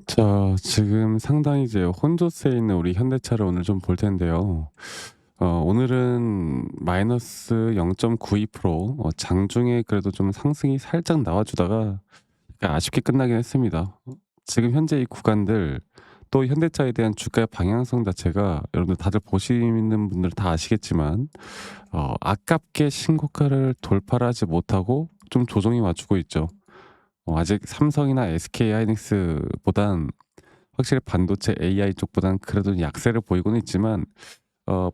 자, 지금 상당히 이제 혼조세에 있는 우리 현대차를 오늘 좀 볼 텐데요. 오늘은 마이너스 0.92%, 장중에 그래도 좀 상승이 살짝 나와주다가 약간 아쉽게 끝나긴 했습니다. 지금 현재 이 구간들, 또 현대차에 대한 주가의 방향성 자체가 여러분들 다들 보시는 분들 다 아시겠지만, 아깝게 신고가를 돌파를 하지 못하고 좀 조정이 맞추고 있죠. 아직 삼성이나 SK 하이닉스보단 확실히 반도체 AI 쪽보단 그래도 약세를 보이고는 있지만,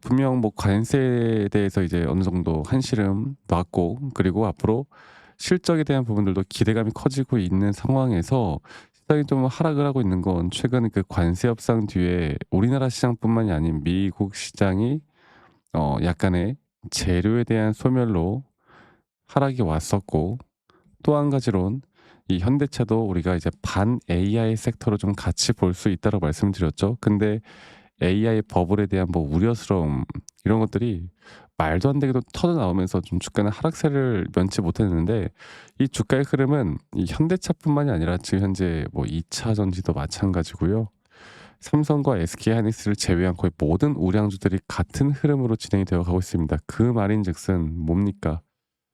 분명 뭐 관세에 대해서 이제 어느 정도 한시름 놨고, 그리고 앞으로 실적에 대한 부분들도 기대감이 커지고 있는 상황에서 시장이 좀 하락을 하고 있는 건, 최근 그 관세 협상 뒤에 우리나라 시장뿐만이 아닌 미국 시장이 약간의 재료에 대한 소멸로 하락이 왔었고, 또 한 가지론 이 현대차도 우리가 이제 반 AI 섹터로 좀 같이 볼 수 있다고 말씀드렸죠. 근데 AI 버블에 대한 뭐 우려스러움, 이런 것들이 말도 안 되게도 터져 나오면서 좀 주가는 하락세를 면치 못했는데, 이 주가의 흐름은 이 현대차뿐만이 아니라 지금 현재 뭐 2차 전지도 마찬가지고요. 삼성과 SK 하이닉스를 제외한 거의 모든 우량주들이 같은 흐름으로 진행이 되어 가고 있습니다. 그 말인즉슨 뭡니까?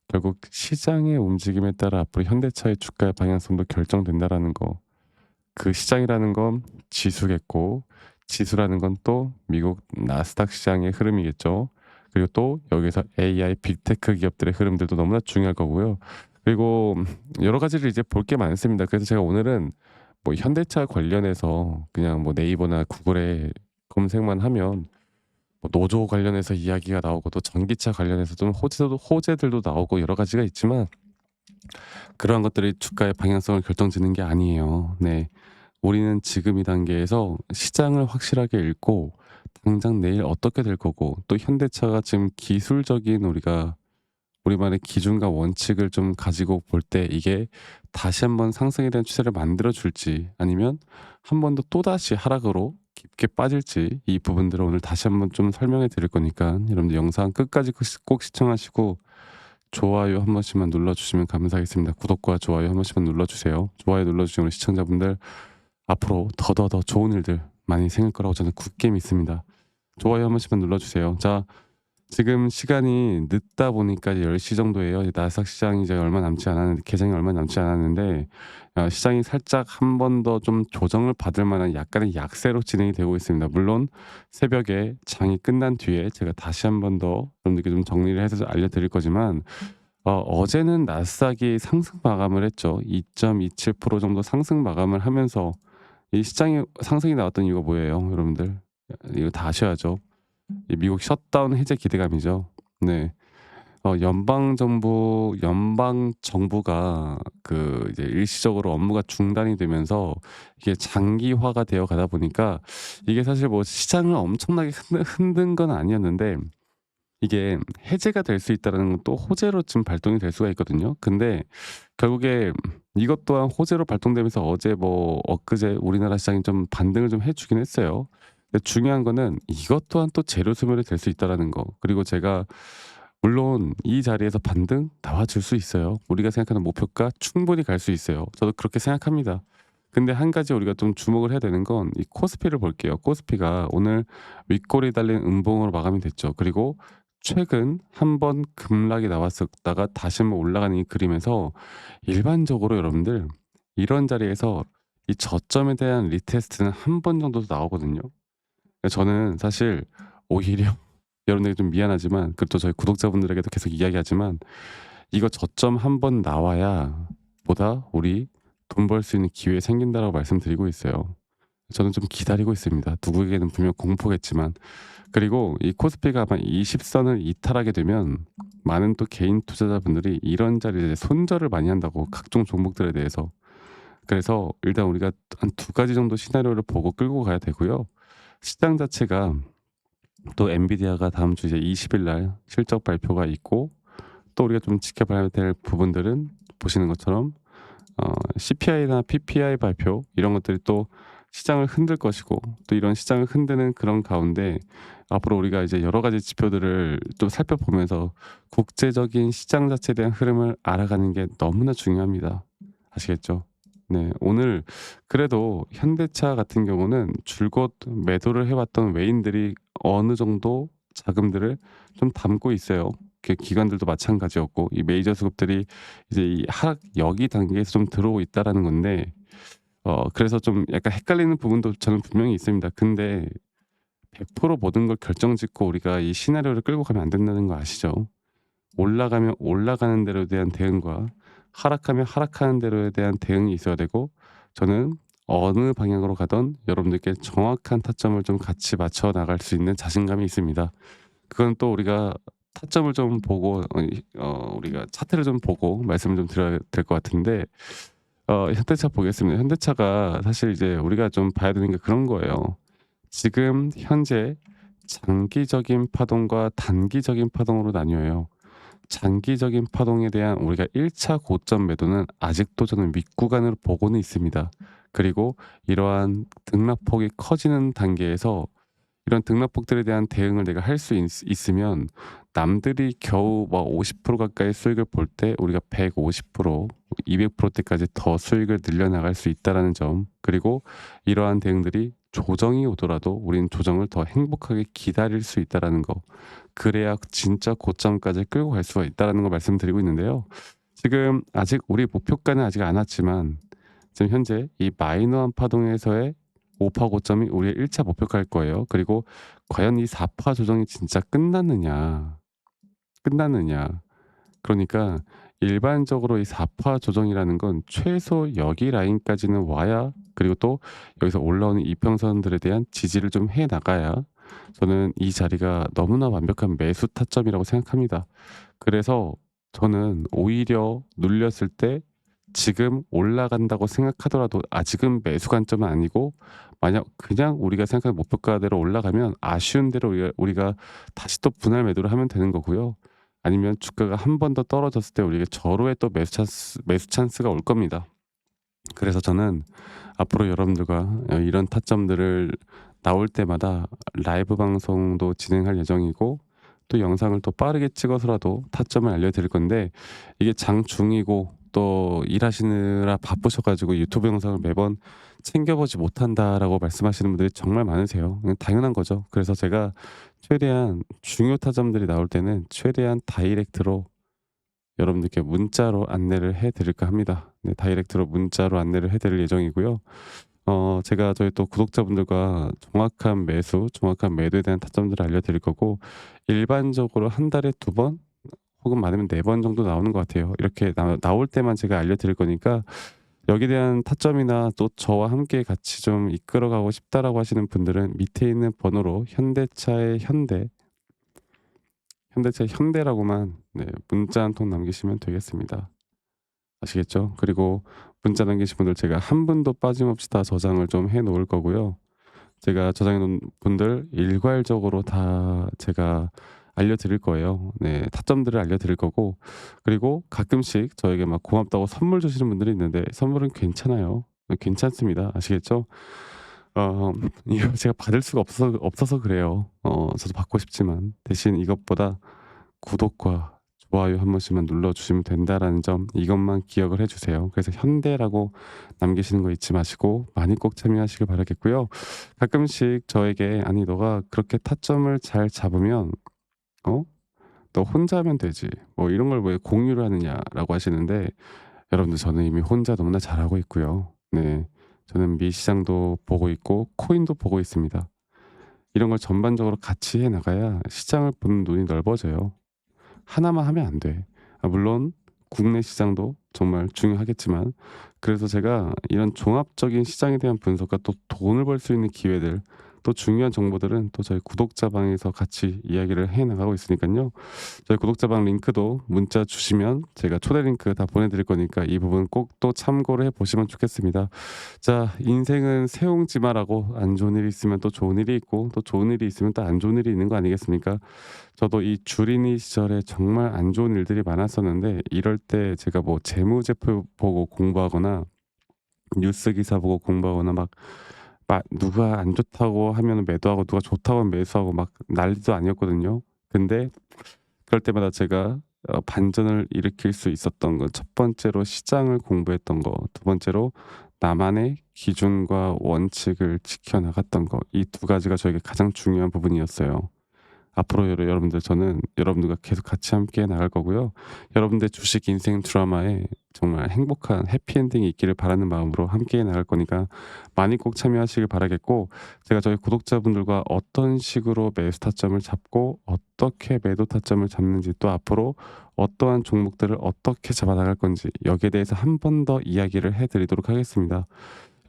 결국 시장의 움직임에 따라 앞으로 현대차의 주가의 방향성도 결정된다라는 거. 그 시장이라는 건 지수겠고, 지수라는 건 또 미국 나스닥 시장의 흐름이겠죠. 그리고 또 여기서 AI 빅테크 기업들의 흐름들도 너무나 중요할 거고요. 그리고 여러 가지를 이제 볼 게 많습니다. 그래서 제가 오늘은 뭐 현대차 관련해서 그냥 뭐 네이버나 구글에 검색만 하면 뭐 노조 관련해서 이야기가 나오고, 또 전기차 관련해서 좀 호재들도 나오고 여러 가지가 있지만, 그러한 것들이 주가의 방향성을 결정짓는 게 아니에요. 네. 우리는 지금 이 단계에서 시장을 확실하게 읽고 당장 내일 어떻게 될 거고, 또 현대차가 지금 기술적인 우리만의 기준과 원칙을 좀 가지고 볼 때 이게 다시 한번 상승에 대한 추세를 만들어 줄지, 아니면 한 번 더 또다시 하락으로 깊게 빠질지, 이 부분들을 오늘 다시 한번 좀 설명해 드릴 거니까 여러분들 영상 끝까지 꼭 시청하시고 좋아요 한 번씩만 눌러주시면 감사하겠습니다. 구독과 좋아요 한 번씩만 눌러주세요. 좋아요 눌러주신 우리 시청자분들, 앞으로 더더더 좋은 일들 많이 생길 거라고 저는 굳게 믿습니다. 좋아요 한 번씩만 눌러주세요. 자, 지금 시간이 늦다 보니까 이제 10시 정도예요. 이제 나스닥 시장이 이제 얼마 남지 않았는데, 개장이 얼마 남지 않았는데, 시장이 살짝 한 번 더 좀 조정을 받을 만한 약간의 약세로 진행이 되고 있습니다. 물론 새벽에 장이 끝난 뒤에 제가 다시 한 번 더 여러분들께 좀 정리를 해서 알려드릴 거지만, 어제는 나스닥이 상승 마감을 했죠. 2.27% 정도 상승 마감을 하면서, 이 시장에 상승이 나왔던 이유가 뭐예요, 여러분들? 이거 다 아셔야죠. 이 미국 셧다운 해제 기대감이죠. 네. 연방 정부가 그 이제 일시적으로 업무가 중단이 되면서 이게 장기화가 되어 가다 보니까, 이게 사실 뭐 시장을 엄청나게 흔든 건 아니었는데, 이게 해제가 될 수 있다라는 건 또 호재로 지금 발동이 될 수가 있거든요. 근데 결국에 이것 또한 호재로 발동되면서 어제 뭐 엊그제 우리나라 시장이 좀 반등을 좀 해 주긴 했어요. 근데 중요한 거는 이것 또한 또 재료 소멸이 될 수 있다라는 거. 그리고 제가 물론 이 자리에서 반등 나와줄 수 있어요. 우리가 생각하는 목표가 충분히 갈 수 있어요. 저도 그렇게 생각합니다. 근데 한 가지 우리가 좀 주목을 해야 되는 건 이 코스피를 볼게요. 코스피가 오늘 윗골이 달린 음봉으로 마감이 됐죠. 그리고 최근 한번 급락이 나왔었다가 다시 한번 올라가는 이 그림에서, 일반적으로 여러분들 이런 자리에서 이 저점에 대한 리테스트는 한 번 정도 나오거든요. 저는 사실 오히려 여러분에게 좀 미안하지만, 그리고 또 저희 구독자분들에게도 계속 이야기하지만, 이거 저점 한 번 나와야 보다 우리 돈 벌 수 있는 기회 생긴다라고 말씀드리고 있어요. 저는 좀 기다리고 있습니다. 누구에게는 분명 공포겠지만. 그리고 이 코스피가 아마 20선을 이탈하게 되면 많은 또 개인 투자자분들이 이런 자리에 손절을 많이 한다고, 각종 종목들에 대해서. 그래서 일단 우리가 한 두 가지 정도 시나리오를 보고 끌고 가야 되고요. 시장 자체가, 또 엔비디아가 다음 주 이제 20일 날 실적 발표가 있고, 또 우리가 좀 지켜봐야 될 부분들은 보시는 것처럼 CPI나 PPI 발표, 이런 것들이 또 시장을 흔들 것이고, 또 이런 시장을 흔드는 그런 가운데 앞으로 우리가 이제 여러 가지 지표들을 좀 살펴보면서 국제적인 시장 자체에 대한 흐름을 알아가는 게 너무나 중요합니다. 아시겠죠? 네. 오늘 그래도 현대차 같은 경우는 줄곧 매도를 해 왔던 외인들이 어느 정도 자금들을 좀 담고 있어요. 기관들도 마찬가지였고 이 메이저 수급들이 이제 이 하락 여기 단계에서 좀 들어오고 있다라는 건데 그래서 좀 약간 헷갈리는 부분도 저는 분명히 있습니다. 근데 100% 모든 걸 결정짓고 우리가 이 시나리오를 끌고 가면 안 된다는 거 아시죠? 올라가면 올라가는 대로에 대한 대응과 하락하면 하락하는 대로에 대한 대응이 있어야 되고 저는 어느 방향으로 가든 여러분들께 정확한 타점을 좀 같이 맞춰 나갈 수 있는 자신감이 있습니다. 그건 또 우리가 타점을 좀 보고 우리가 차트를 좀 보고 말씀을 좀 드려야 될 것 같은데 현대차 보겠습니다. 현대차가 사실 이제 우리가 좀 봐야 되는 게 그런 거예요. 지금 현재 장기적인 파동과 단기적인 파동으로 나뉘어요. 장기적인 파동에 대한 우리가 1차 고점 매도는 아직도 저는 윗구간으로 보고는 있습니다. 그리고 이러한 등락폭이 커지는 단계에서 이런 등락폭들에 대한 대응을 내가 할 수 있으면 남들이 겨우 막 50% 가까이 수익을 볼 때 우리가 150%, 200%대까지 더 수익을 늘려나갈 수 있다라는 점. 그리고 이러한 대응들이 조정이 오더라도 우리는 조정을 더 행복하게 기다릴 수 있다라는 거. 그래야 진짜 고점까지 끌고 갈 수가 있다라는 걸 말씀드리고 있는데요. 지금 아직 우리 목표가는 아직 안 왔지만 지금 현재 이 마이너한 파동에서의 5파 고점이 우리의 1차 목표가일 거예요. 그리고 과연 이 4파 조정이 진짜 끝났느냐, 끝났느냐. 그러니까 일반적으로 이 4파 조정이라는 건 최소 여기 라인까지는 와야 그리고 또 여기서 올라오는 이평선들에 대한 지지를 좀 해 나가야 저는 이 자리가 너무나 완벽한 매수 타점이라고 생각합니다. 그래서 저는 오히려 눌렸을 때 지금 올라간다고 생각하더라도 아직은 매수 관점은 아니고 만약 그냥 우리가 생각하는 목표가대로 올라가면 아쉬운 대로 우리가 다시 또 분할 매도를 하면 되는 거고요. 아니면 주가가 한 번 더 떨어졌을 때 우리가 절호의 또 매수 찬스가 올 겁니다. 그래서 저는 앞으로 여러분들과 이런 타점들을 나올 때마다 라이브 방송도 진행할 예정이고 또 영상을 또 빠르게 찍어서라도 타점을 알려드릴 건데 이게 장중이고 또 일하시느라 바쁘셔 가지고 유튜브 영상을 매번 챙겨보지 못한다라고 말씀하시는 분들이 정말 많으세요. 그냥 당연한 거죠. 그래서 제가 최대한 중요 타점들이 나올 때는 최대한 다이렉트로 여러분들께 문자로 안내를 해 드릴까 합니다. 네, 다이렉트로 문자로 안내를 해 드릴 예정이고요. 제가 저희 또 구독자분들과 정확한 매수, 정확한 매도에 대한 타점들을 알려드릴 거고 일반적으로 한 달에 2번 혹은 많으면 4번 정도 나오는 것 같아요. 이렇게 나올 때만 제가 알려드릴 거니까 여기에 대한 타점이나 또 저와 함께 같이 좀 이끌어가고 싶다라고 하시는 분들은 밑에 있는 번호로 현대차의 현대차의 현대라고만 네, 문자 한 통 남기시면 되겠습니다. 아시겠죠? 그리고 문자 남기신 분들 제가 한 분도 빠짐없이 다 저장을 좀 해 놓을 거고요. 제가 저장해 놓은 분들 일괄적으로 다 제가 알려드릴 거예요. 네, 타점들을 알려드릴 거고 그리고 가끔씩 저에게 막 고맙다고 선물 주시는 분들이 있는데 선물은 괜찮아요. 괜찮습니다. 아시겠죠? 어 이거 제가 받을 수가 없어서 그래요. 저도 받고 싶지만 대신 이것보다 구독과 좋아요 한 번씩만 눌러주시면 된다라는 점 이것만 기억을 해주세요. 그래서 현대라고 남기시는 거 잊지 마시고 많이 꼭 참여하시길 바라겠고요. 가끔씩 저에게 아니 너가 그렇게 타점을 잘 잡으면 어? 너 혼자 하면 되지. 뭐 이런 걸 왜 공유를 하느냐라고 하시는데 여러분들 저는 이미 혼자 너무나 잘하고 있고요. 네. 저는 미시장도 보고 있고 코인도 보고 있습니다. 이런 걸 전반적으로 같이 해 나가야 시장을 보는 눈이 넓어져요. 하나만 하면 안 돼. 물론 국내 시장도 정말 중요하겠지만 그래서 제가 이런 종합적인 시장에 대한 분석과 또 돈을 벌 수 있는 기회들 또 중요한 정보들은 또 저희 구독자방에서 같이 이야기를 해 나가고 있으니까요. 저희 구독자방 링크도 문자 주시면 제가 초대 링크 다 보내드릴 거니까 이 부분 꼭 또 참고를 해 보시면 좋겠습니다. 자, 인생은 세옹지마라고 안 좋은 일이 있으면 또 좋은 일이 있고 또 좋은 일이 있으면 또 안 좋은 일이 있는 거 아니겠습니까? 저도 이 주린이 시절에 정말 안 좋은 일들이 많았었는데 이럴 때 제가 뭐 재무제표 보고 공부하거나 뉴스 기사 보고 공부하거나 막 누가 안 좋다고 하면 매도하고 누가 좋다고 하면 매수하고 막 난리도 아니었거든요. 근데 그럴 때마다 제가 반전을 일으킬 수 있었던 건 첫 번째로 시장을 공부했던 거, 두 번째로 나만의 기준과 원칙을 지켜 나갔던 거. 이 두 가지가 저에게 가장 중요한 부분이었어요. 앞으로 여러분들 저는 여러분들과 계속 같이 함께 나갈 거고요. 여러분들 주식 인생 드라마에 정말 행복한 해피엔딩이 있기를 바라는 마음으로 함께 나갈 거니까 많이 꼭 참여하시길 바라겠고, 제가 저희 구독자분들과 어떤 식으로 매수 타점을 잡고 어떻게 매도 타점을 잡는지, 또 앞으로 어떠한 종목들을 어떻게 잡아 나갈 건지, 여기에 대해서 한 번 더 이야기를 해드리도록 하겠습니다.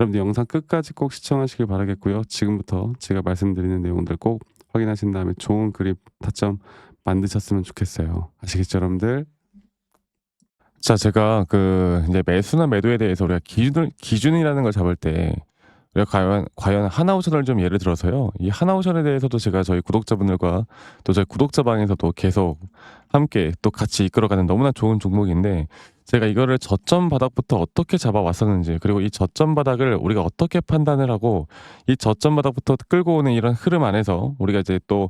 여러분들 영상 끝까지 꼭 시청하시길 바라겠고요. 지금부터 제가 말씀드리는 내용들 꼭 확인하신 다음에 좋은 그립 타점 만드셨으면 좋겠어요. 아시겠죠, 여러분들? 자, 제가 이제 매수나 매도에 대해서 우리가 기준이라는 걸 잡을 때 우리가 과연 하나오션을 좀 예를 들어서요. 이 하나오션에 대해서도 제가 저희 구독자분들과 또 저희 구독자방에서도 계속 함께 또 같이 이끌어가는 너무나 좋은 종목인데, 제가 이거를 저점 바닥부터 어떻게 잡아왔었는지, 그리고 이 저점 바닥을 우리가 어떻게 판단을 하고 이 저점 바닥부터 끌고 오는 이런 흐름 안에서 우리가 이제 또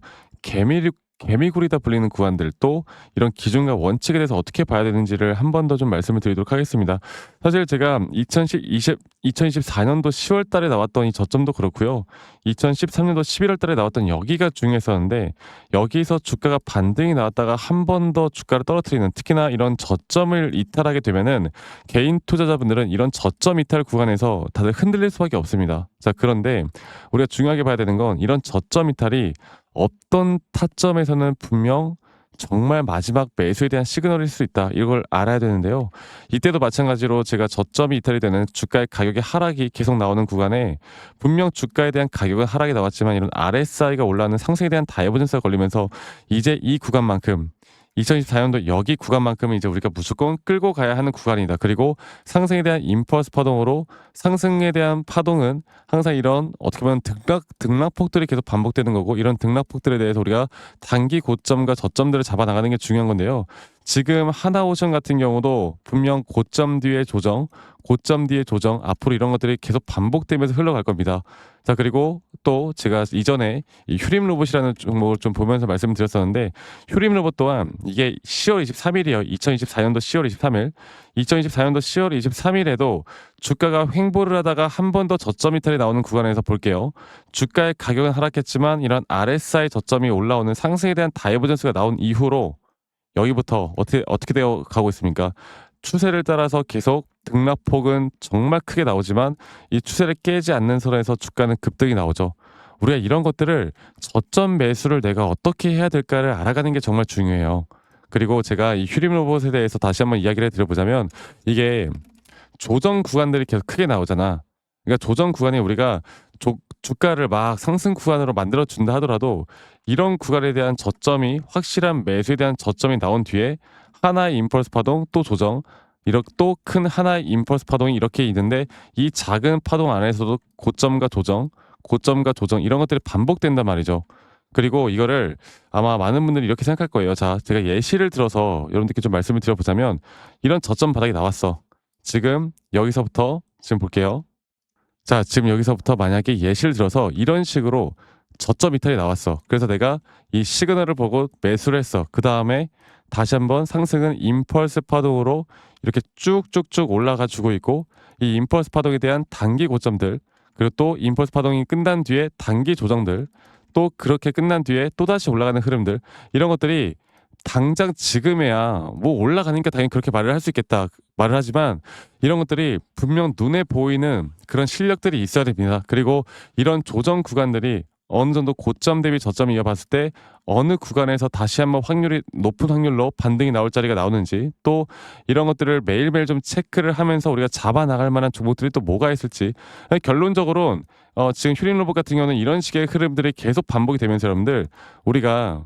개미굴이다 불리는 구간들, 또 이런 기준과 원칙에 대해서 어떻게 봐야 되는지를 한 번 더 좀 말씀을 드리도록 하겠습니다. 사실 제가 2024년도 10월 달에 나왔던 이 저점도 그렇고요. 2013년도 11월 달에 나왔던 여기가 중요했었는데, 여기서 주가가 반등이 나왔다가 한 번 더 주가를 떨어뜨리는, 특히나 이런 저점을 이탈하게 되면은 개인 투자자분들은 이런 저점 이탈 구간에서 다들 흔들릴 수밖에 없습니다. 자, 그런데 우리가 중요하게 봐야 되는 건 이런 저점 이탈이 어떤 타점에서는 분명 정말 마지막 매수에 대한 시그널일 수 있다, 이걸 알아야 되는데요. 이때도 마찬가지로 제가 저점이 이탈이 되는 주가의 가격의 하락이 계속 나오는 구간에 분명 주가에 대한 가격은 하락이 나왔지만 이런 RSI가 올라가는 상승에 대한 다이버전스가 걸리면서 이제 이 구간만큼, 2024년도 여기 구간만큼은 이제 우리가 무조건 끌고 가야 하는 구간이다. 그리고 상승에 대한 임펄스 파동으로, 상승에 대한 파동은 항상 이런 어떻게 보면 등락폭들이 계속 반복되는 거고, 이런 등락폭들에 대해서 우리가 단기 고점과 저점들을 잡아 나가는 게 중요한 건데요. 지금 하나오션 같은 경우도 분명 고점 뒤에 조정, 고점 뒤에 조정, 앞으로 이런 것들이 계속 반복되면서 흘러갈 겁니다. 자, 그리고 또 제가 이전에 이 휴림 로봇이라는 종목을 좀 보면서 말씀드렸었는데, 휴림 로봇 또한 이게 10월 23일이에요. 2024년도 10월 23일. 2024년도 10월 23일에도 주가가 횡보를 하다가 한 번 더 저점 이탈이 나오는 구간에서 볼게요. 주가의 가격은 하락했지만 이런 RSI 저점이 올라오는 상승에 대한 다이버전스가 나온 이후로 여기부터 어떻게 되어 가고 있습니까? 추세를 따라서 계속 등락폭은 정말 크게 나오지만 이 추세를 깨지 않는 선에서 주가는 급등이 나오죠. 우리가 이런 것들을 저점 매수를 내가 어떻게 해야 될까를 알아가는 게 정말 중요해요. 그리고 제가 이 휴림 로봇에 대해서 다시 한번 이야기를 드려보자면, 이게 조정 구간들이 계속 크게 나오잖아. 그러니까 조정 구간에 우리가 주가를 막 상승 구간으로 만들어 준다 하더라도 이런 구간에 대한 저점이, 확실한 매수에 대한 저점이 나온 뒤에 하나의 임펄스 파동, 또 조정, 이렇게 또 큰 하나의 임펄스 파동이 이렇게 있는데, 이 작은 파동 안에서도 고점과 조정, 고점과 조정, 이런 것들이 반복된단 말이죠. 그리고 이거를 아마 많은 분들이 이렇게 생각할 거예요. 자, 제가 예시를 들어서 여러분들께 좀 말씀을 드려보자면, 이런 저점 바닥이 나왔어. 지금 여기서부터 지금 볼게요. 자, 지금 여기서부터 만약에 예시를 들어서 이런 식으로 저점 이탈이 나왔어. 그래서 내가 이 시그널을 보고 매수를 했어. 그 다음에 다시 한번 상승은 임펄스 파동으로 이렇게 쭉쭉쭉 올라가 주고 있고, 이 임펄스 파동에 대한 단기 고점들, 그리고 또 임펄스 파동이 끝난 뒤에 단기 조정들, 또 그렇게 끝난 뒤에 또다시 올라가는 흐름들, 이런 것들이 당장 지금에야 뭐 올라가니까 당연히 그렇게 말을 할 수 있겠다 말을 하지만, 이런 것들이 분명 눈에 보이는 그런 실력들이 있어야 됩니다. 그리고 이런 조정 구간들이 어느 정도 고점 대비 저점을 이어봤을 때 어느 구간에서 다시 한번 높은 확률로 반등이 나올 자리가 나오는지, 또 이런 것들을 매일매일 좀 체크를 하면서 우리가 잡아 나갈 만한 종목들이 또 뭐가 있을지. 결론적으로는 지금 휴림 로봇 같은 경우는 이런 식의 흐름들이 계속 반복이 되면서 여러분들, 우리가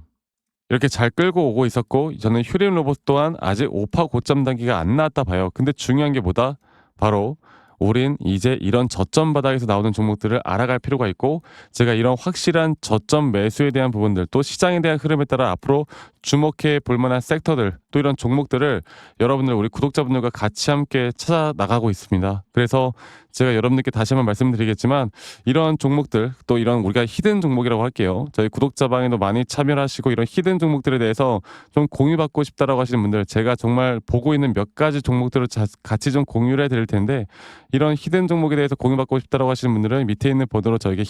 이렇게 잘 끌고 오고 있었고, 저는 휴림 로봇 또한 아직 오파 고점 단계가 안 나왔다 봐요. 근데 중요한 게 뭐다? 바로 우린 이제 이런 저점 바닥에서 나오는 종목들을 알아갈 필요가 있고 제가 이런 확실한 저점 매수에 대한 부분들 또 시장에 대한 흐름에 따라 앞으로 주목해 볼 만한 섹터들 또 이런 종목들을 여러분들 우리 구독자분들과 같이 함께 찾아 나가고 있습니다. 그래서 제가 여러분들께 다시 한번 말씀드리겠지만 이런 종목들 또 이런 우리가 히든 종목이라고 할게요. 저희 구독자방에도 많이 참여를 하시고 이런 히든 종목들에 대해서 좀 공유받고 싶다라고 하시는 분들 제가 정말 보고 있는 몇 가지 종목들을 같이 좀 공유를 해드릴 텐데 이런 히든 종목에 대해서 공유받고 싶다라고 하시는 분들은 밑에 있는 번호로 저에게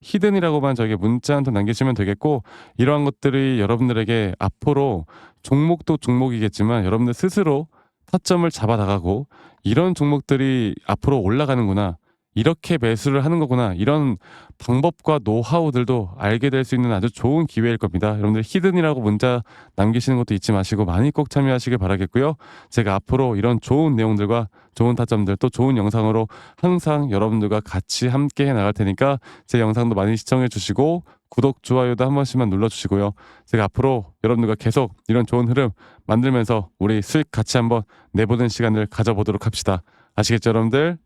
히든이라고만 저에게 문자 한 통 남기시면 되겠고 이러한 것들이 여러분들에게 앞으로 종목도 종목이겠지만 여러분들 스스로 타점을 잡아 나가고 이런 종목들이 앞으로 올라가는구나. 이렇게 매수를 하는 거구나. 이런 방법과 노하우들도 알게 될 수 있는 아주 좋은 기회일 겁니다. 여러분들 히든이라고 문자 남기시는 것도 잊지 마시고 많이 꼭 참여하시길 바라겠고요. 제가 앞으로 이런 좋은 내용들과 좋은 타점들 또 좋은 영상으로 항상 여러분들과 같이 함께 해 나갈 테니까 제 영상도 많이 시청해 주시고 구독, 좋아요도 한 번씩만 눌러주시고요. 제가 앞으로 여러분들과 계속 이런 좋은 흐름 만들면서 우리 수익 같이 한번 내보는 시간을 가져보도록 합시다. 아시겠죠, 여러분들?